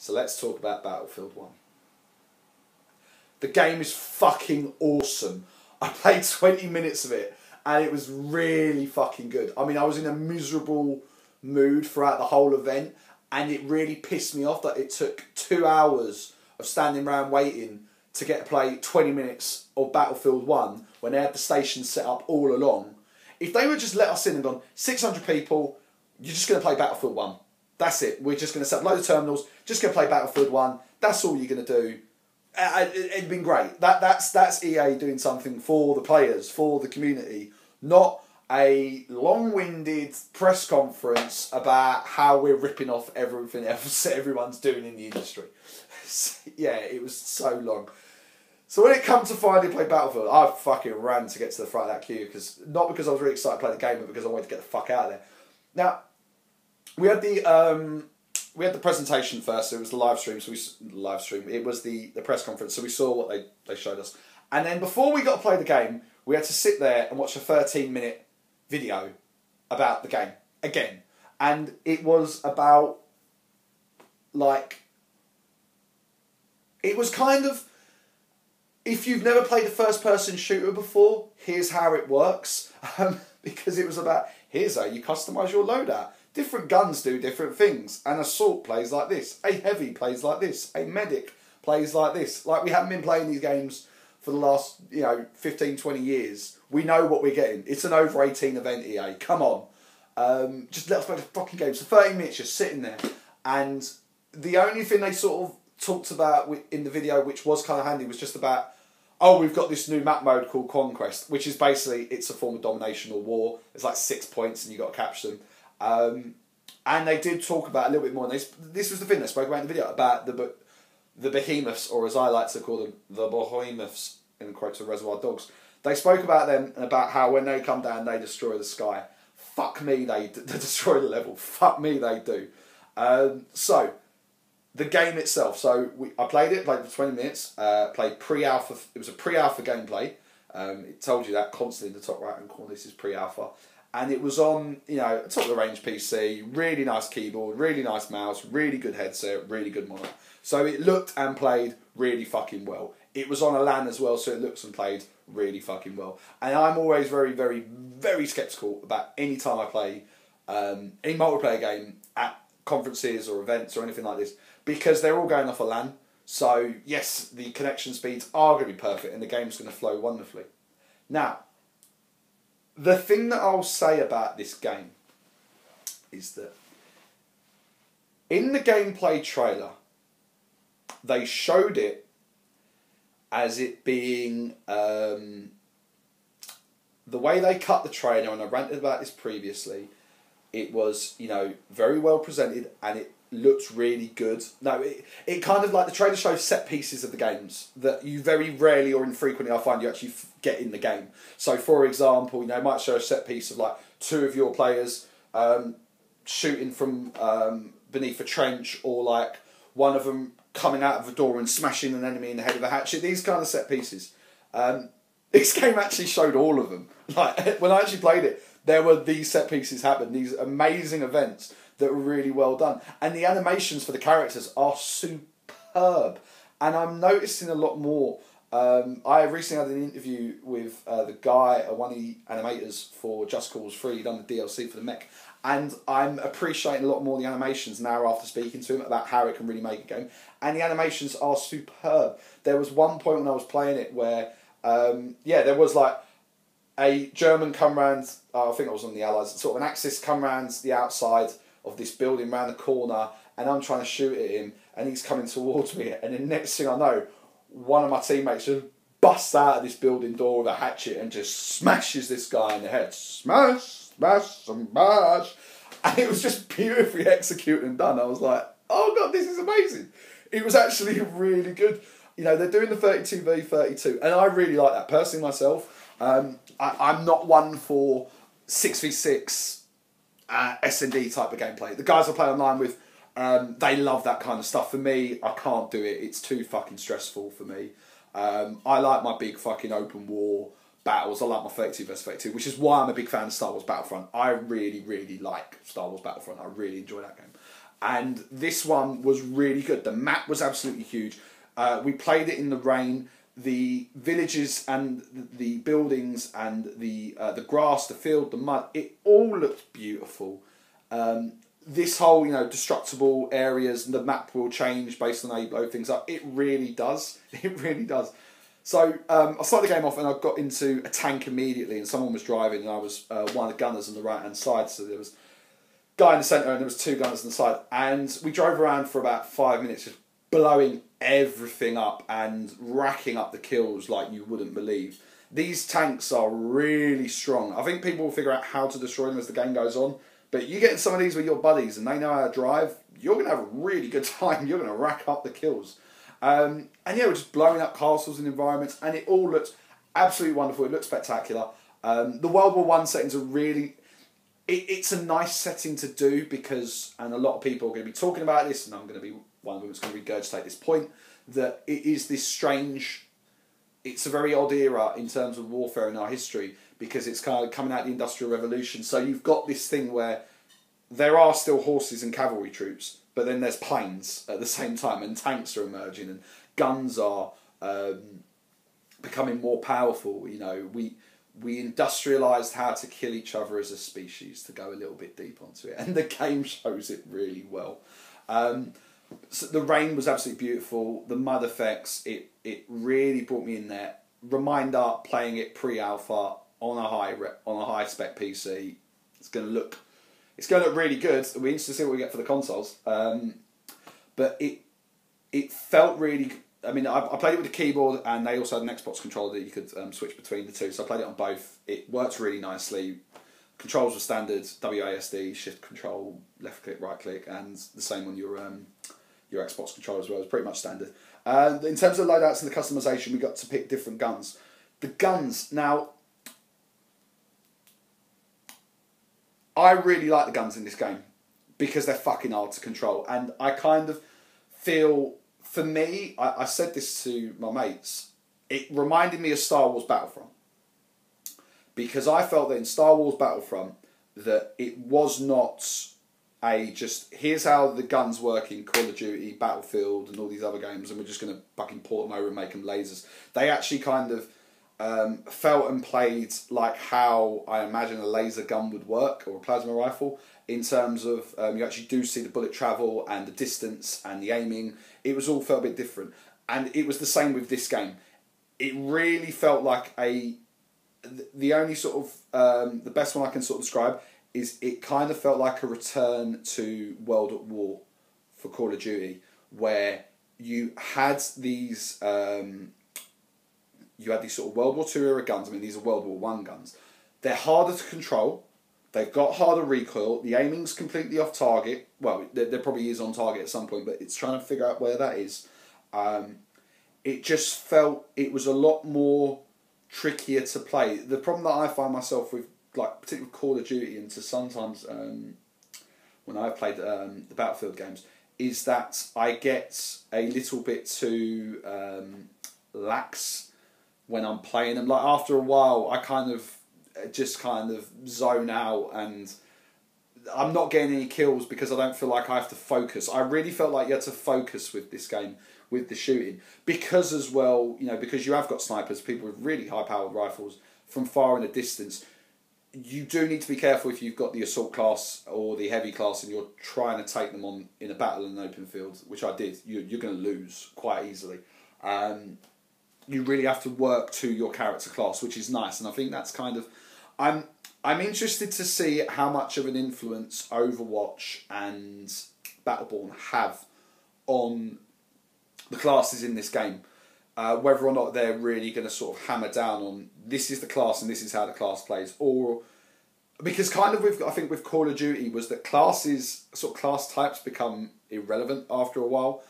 So let's talk about Battlefield 1. The game is fucking awesome. I played 20 minutes of it and it was really fucking good. I mean, I was in a miserable mood throughout the whole event and it really pissed me off that it took 2 hours of standing around waiting to get to play 20 minutes of Battlefield 1 when they had the stations set up all along. If they would just let us in and gone, 600 people, you're just going to play Battlefield 1. That's it. We're just going to set up loads of terminals, just going to play Battlefield 1. That's all you're going to do. It'd been great. That's EA doing something for the players, for the community, not a long-winded press conference about how we're ripping off everything else everyone's doing in the industry. Yeah, it was so long. So when it comes to finally play Battlefield, I fucking ran to get to the front of that queue, not because I was really excited to play the game, but because I wanted to get the fuck out of there. Now, we had the presentation first. It was the live stream. It was the press conference. So we saw what they showed us, and then before we got to play the game, we had to sit there and watch a 13-minute video about the game again, and it was about it was kind of, if you've never played a first-person shooter before, here's how it works, because it was about, here's how you customise your loadout. Different guns do different things. An assault plays like this. A heavy plays like this. A medic plays like this. Like, we haven't been playing these games for the last, 15, 20 years. We know what we're getting. It's an over 18 event, EA. Come on. Just let us play the fucking game. So 30 minutes just sitting there. And the only thing they sort of talked about in the video, which was kind of handy, was just about, oh, we've got this new map mode called Conquest, which is basically, it's a form of domination or war. It's like 6 points and you've got to capture them. And they did talk about a little bit more. And this was the thing they spoke about in the video, about the behemoths, or as I like to call them, the behemoths, in quotes of Reservoir Dogs. They spoke about them and about how when they come down, they destroy the sky. Fuck me, they destroy the level. Fuck me, they do. So, the game itself. So, I played for 20 minutes. Played pre-alpha. It was a pre-alpha gameplay. It told you that constantly in the top right-hand corner. This is pre-alpha. And it was on, top of the range PC, really nice keyboard, really nice mouse, really good headset, really good monitor. So it looked and played really fucking well. It was on a LAN as well, so it looks and played really fucking well. And I'm always very, very, very sceptical about any time I play any multiplayer game at conferences or events or anything like this, because they're all going off a LAN. So yes, the connection speeds are going to be perfect and the game's going to flow wonderfully. Now, the thing that I'll say about this game is that in the gameplay trailer, they showed it as it being, the way they cut the trailer, and I ranted about this previously, it was, very well presented and it looked really good. No, it kind of like, the trailer shows set pieces of the games that you very rarely or infrequently I find you actually get in the game. So for example, it might show a set piece of like 2 of your players shooting from beneath a trench, or like one of them coming out of a door and smashing an enemy in the head with a hatchet. These kind of set pieces. This game actually showed all of them. Like, when I actually played it, there were these set pieces happen, these amazing events that were really well done. And the animations for the characters are superb. And I'm noticing a lot more. I recently had an interview with the guy, one of the animators for Just Cause 3, done the DLC for the mech. And I'm appreciating a lot more the animations now after speaking to him about how it can really make a game. And the animations are superb. There was one point when I was playing it where, there was like a German come round, I think I was on the Allies, sort of an Axis come round the outside of this building round the corner, and I'm trying to shoot at him, and he's coming towards me, and the next thing I know, one of my teammates just busts out of this building door with a hatchet and just smashes this guy in the head. Smash, smash, smash. And it was just beautifully executed and done. I was like, oh God, this is amazing. It was actually really good. They're doing the 32v32, and I really like that. Personally myself, I'm not one for 6v6 S&D type of gameplay. The guys I play online with, they love that kind of stuff. For me, I can't do it. It's too fucking stressful for me. I like my big fucking open war battles. I like my 32 vs 32, which is why I'm a big fan of Star Wars Battlefront. I really, really like Star Wars Battlefront. I really enjoy that game. And this one was really good. The map was absolutely huge. We played it in the rain. The villages and the buildings and the grass, the field, the mud, it all looked beautiful. This whole, destructible areas, the map will change based on how you blow things up. It really does. It really does. So I started the game off and I got into a tank immediately, and someone was driving, and I was one of the gunners on the right hand side. So there was a guy in the centre and there was 2 gunners on the side, and we drove around for about 5 minutes just blowing everything up and racking up the kills like you wouldn't believe. These tanks are really strong. I think people will figure out how to destroy them as the game goes on, but you get in some of these with your buddies and they know how to drive, you're going to have a really good time. You're going to rack up the kills. And yeah, we're just blowing up castles and environments, and it all looks absolutely wonderful. It looks spectacular. The World War One settings are really... It's a nice setting to do because, and a lot of people are going to be talking about this, and I'm going to be one of them that's going to regurgitate this point, that it is this strange... It's a very odd era in terms of warfare in our history, because it's kind of coming out of the Industrial Revolution. So you've got this thing where there are still horses and cavalry troops, but then there's planes at the same time, and tanks are emerging, and guns are becoming more powerful. We industrialised how to kill each other as a species, to go a little bit deep onto it, and the game shows it really well. So the rain was absolutely beautiful. The mud effects, it really brought me in there. Reminder, playing it pre-alpha on a high spec PC. It's going to look really good. It'll be interesting to see what we get for the consoles. But it felt really... I mean, I played it with the keyboard, and they also had an Xbox controller that you could switch between the two. So I played it on both. It works really nicely. Controls were standard: WASD, shift control, left click, right click, and the same on your Xbox controller as well. It's pretty much standard. In terms of loadouts and the customization, we got to pick different guns. The guns, now, I really like the guns in this game because they're fucking hard to control, and I kind of feel... For me, I said this to my mates, it reminded me of Star Wars Battlefront. Because I felt that in Star Wars Battlefront, that it was not a just, here's how the guns work in Call of Duty, Battlefield, and all these other games, and we're just going to fucking port them over and make them lasers. They actually kind of felt and played like how I imagine a laser gun would work, or a plasma rifle, in terms of you actually do see the bullet travel and the distance and the aiming. It was all felt a bit different. And it was the same with this game. It really felt like the only sort of, the best one I can sort of describe is it kind of felt like a return to World at War for Call of Duty, where you had these sort of World War II era guns. I mean, these are World War I guns. They're harder to control. They've got harder recoil. The aiming's completely off target. Well, there probably is on target at some point, but it's trying to figure out where that is. It just felt it was a lot more trickier to play. The problem that I find myself with, like particularly Call of Duty, and to sometimes when I've played the Battlefield games, is that I get a little bit too lax when I'm playing them. Like after a while, I kind of zone out, and I'm not getting any kills because I don't feel like I have to focus. I really felt like you had to focus with this game, with the shooting, because as well, because you have got snipers, people with really high powered rifles from far in a distance. You do need to be careful if you've got the assault class or the heavy class and you're trying to take them on in a battle in an open field, which I did. You're going to lose quite easily. You really have to work to your character class, which is nice, and I think that's kind of... I'm interested to see how much of an influence Overwatch and Battleborn have on the classes in this game. Whether or not they're really going to sort of hammer down on this is the class and this is how the class plays, or because kind of I think with Call of Duty was that classes, sort of class types, become irrelevant after a while.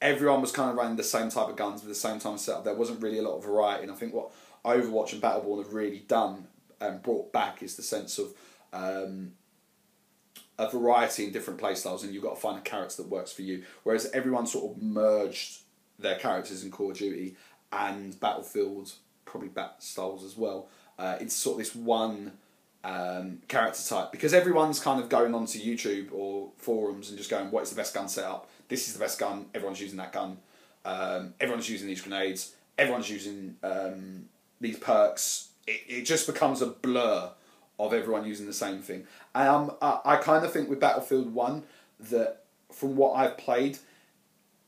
Everyone was kind of running the same type of guns with the same type of setup. There wasn't really a lot of variety, and I think what Overwatch and Battleborn have really done and brought back is the sense of a variety in different playstyles, and you've got to find a character that works for you. Whereas everyone sort of merged their characters in Call of Duty and Battlefield, probably Bat Styles as well. It's sort of this one character type, because everyone's kind of going onto YouTube or forums and just going, what is the best gun setup? This is the best gun, everyone's using that gun, everyone's using these grenades, everyone's using these perks. It just becomes a blur of everyone using the same thing. And I kind of think with Battlefield 1 that from what I've played,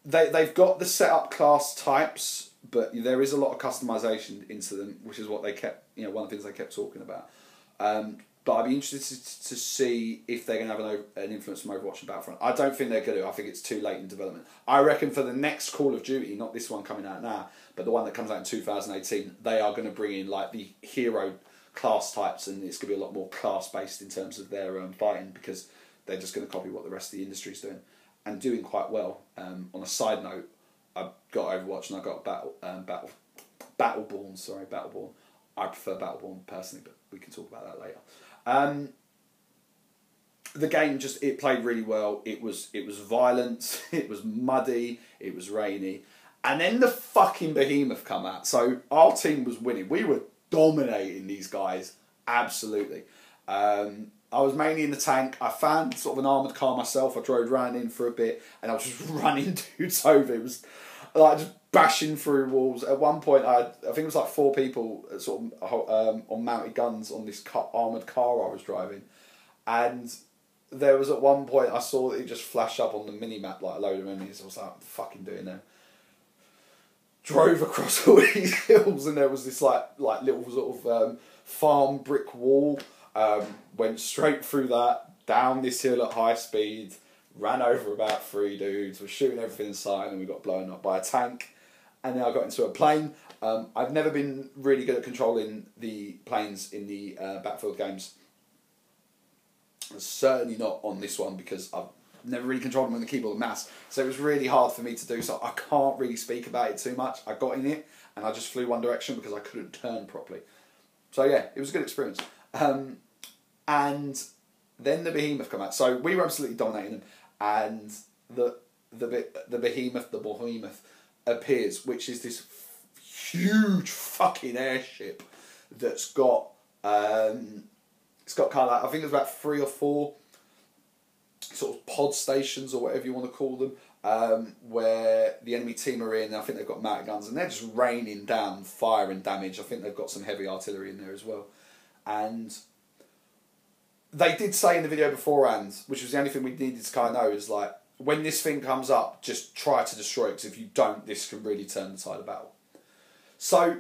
they've got the setup class types, but there is a lot of customization into them, which is what they kept, one of the things they kept talking about. But I'd be interested to see if they're going to have an influence from Overwatch and Battlefront. I don't think they're going to. I think it's too late in development. I reckon for the next Call of Duty, not this one coming out now, but the one that comes out in 2018, they are going to bring in like the hero class types, and it's going to be a lot more class based in terms of their fighting, because they're just going to copy what the rest of the industry's doing and doing quite well. On a side note, I've got Overwatch and I've got Battleborn. Sorry, Battleborn. I prefer Battleborn personally, but we can talk about that later. The game it played really well. It was violent. It was muddy. It was rainy, and then the fucking behemoth come out. So our team was winning. We were dominating these guys absolutely. I was mainly in the tank. I found sort of an armoured car myself. I drove around in for a bit, and I was just running dudes over. It was like just bashing through walls. At one point, I think it was like 4 people sort of on mounted guns on this armoured car I was driving, and there was at one point I saw it just flash up on the mini-map like a load of enemies. I was like, what the fucking doing there? Drove across all these hills, and there was this like little sort of farm brick wall. Went straight through that, down this hill at high speed, ran over about 3 dudes, was shooting everything in sight, and we got blown up by a tank. And then I got into a plane. I've never been really good at controlling the planes in the Battlefield games. Certainly not on this one, because I've never really controlled them on the keyboard and mouse. So it was really hard for me to do, so I can't really speak about it too much. I got in it, and I just flew one direction because I couldn't turn properly. So yeah, it was a good experience. And then the behemoth come out. So we were absolutely dominating them, and the behemoth appears, which is this huge fucking airship that's got it's got kind of like, I think there's about 3 or 4 sort of pod stations or whatever you want to call them, where the enemy team are in. I think they've got mounted guns, and they're just raining down fire and damage. I think they've got some heavy artillery in there as well. And they did say in the video beforehand, which was the only thing we needed to kind of know, is like, when this thing comes up, just try to destroy it, because if you don't, this can really turn the tide of battle. So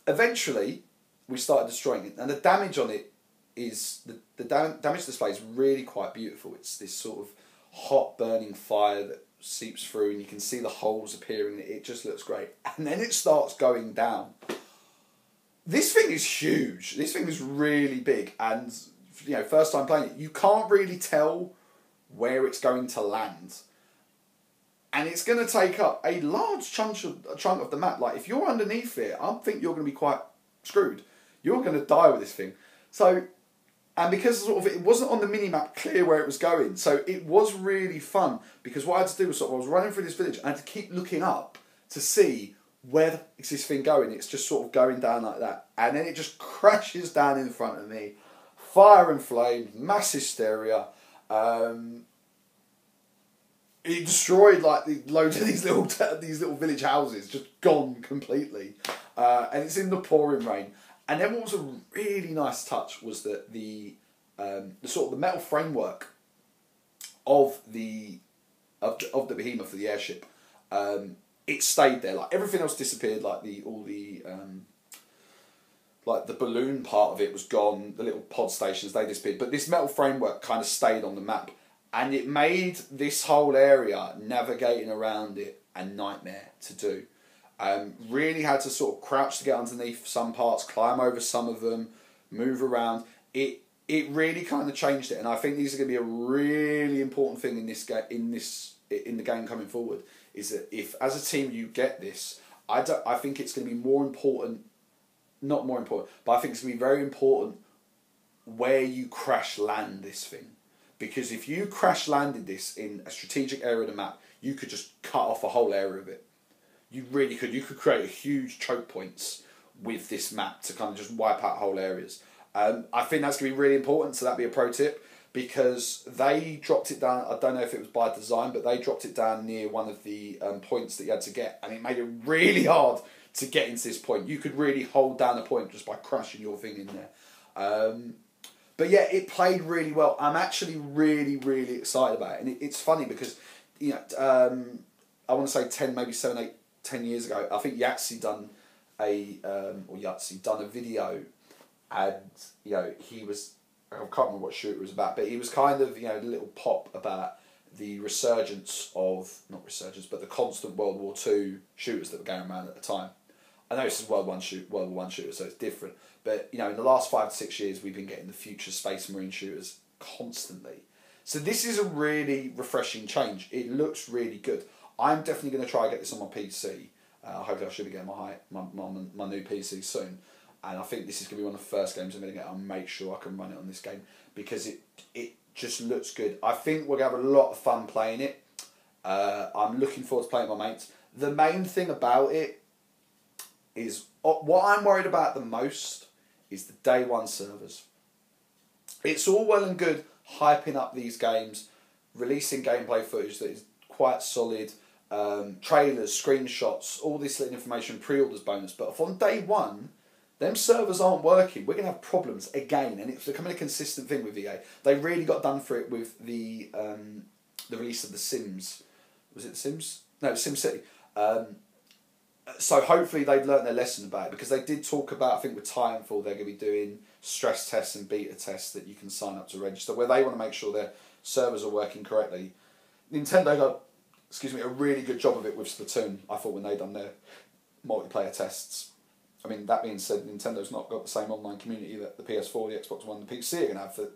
eventually we started destroying it, and the damage on it is, the damage display is really quite beautiful. It's this sort of hot burning fire that seeps through, and you can see the holes appearing. It just looks great. And then it starts going down. This thing is huge. This thing is really big, and first time playing it, you can't really tell where it's going to land, and it's going to take up a large chunk of the map. Like, if you're underneath it, I think you're going to be quite screwed. You're going to die with this thing. So, and because sort of it wasn't on the mini map clear where it was going, so it was really fun, because what I had to do was I was running through this village, and I had to keep looking up to see where is this thing going. It's just sort of going down like that, and then it just crashes down in front of me. Fire and flame, mass hysteria. It destroyed like loads of these little village houses, just gone completely. And it's in the pouring rain. And then what was a really nice touch was that the sort of the metal framework of the behemoth, of the airship, it stayed there. Like, everything else disappeared. Like like the balloon part of it was gone, the little pod stations, they disappeared. But this metal framework kind of stayed on the map. And it made this whole area, navigating around it, a nightmare to do. Really had to sort of crouch to get underneath some parts, climb over some of them, move around. It really kind of changed it. And I think these are going to be a really important thing in the game coming forward, is that if, as a team, you get this, I think it's going to be more important. Not more important, but I think it's going to be very important where you crash land this thing. Because if you crash landed this in a strategic area of the map, you could just cut off a whole area of it. You really could. You could create huge choke points with this map to kind of just wipe out whole areas. I think that's going to be really important, so that'd be a pro tip, because they dropped it down, I don't know if it was by design, but they dropped it down near one of the points that you had to get, and it made it really hard to get into this point. You could really hold down a point just by crashing your thing in there. But yeah, it played really well. I'm actually really, really excited about it. And it's funny because, you know, I want to say 10, maybe 7, 8, 10 years ago, I think Yahtzee done a video, and, you know, he was, I can't remember what shoot it was about, but he was kind of, you know, a little pop about the resurgence of, not resurgence, but the constant World War II shooters that were going around at the time. I know this is World War One shooter, so it's different. But, you know, in the last 5 to 6 years, we've been getting the future Space Marine shooters constantly. So this is a really refreshing change. It looks really good. I'm definitely going to try and get this on my PC. Hopefully I should be getting my new PC soon. And I think this is going to be one of the first games I'm going to get. I'll make sure I can run it on this game, because it just looks good. I think we're going to have a lot of fun playing it. I'm looking forward to playing with my mates. The main thing about it is, what I'm worried about the most is the day one servers. It's all well and good hyping up these games, releasing gameplay footage that is quite solid, trailers, screenshots, all this little information, pre-orders bonus, but if on day one them servers aren't working, we're going to have problems again, and it's becoming a consistent thing with EA. They really got done for it with the release of The Sims. Was it The Sims? No, SimCity. So hopefully they've learnt their lesson about it, because they did talk about, I think with Titanfall, they're going to be doing stress tests and beta tests that you can sign up to register, where they want to make sure their servers are working correctly. Nintendo got, a really good job of it with Splatoon, I thought, when they done their multiplayer tests. I mean, that being said, Nintendo's not got the same online community that the PS4, the Xbox One, and the PC are going to have for,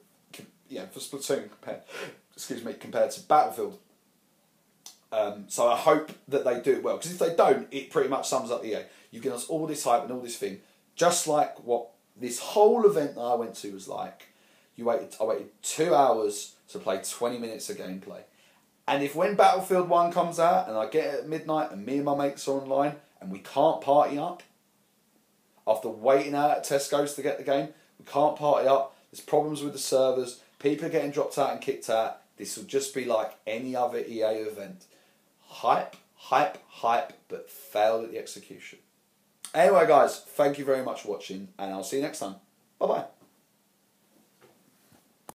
for Splatoon compared to Battlefield. So I hope that they do it well, because if they don't, it pretty much sums up EA. You've given us all this hype and all this thing, just like what this whole event that I went to was like. I waited 2 hours to play 20 minutes of gameplay. And if when Battlefield 1 comes out and I get it at midnight and me and my mates are online and we can't party up, after waiting out at Tesco's to get the game, we can't party up, there's problems with the servers, people are getting dropped out and kicked out, this will just be like any other EA event. Hype, hype, hype, but failed at the execution. Anyway guys, thank you very much for watching, and I'll see you next time. Bye bye.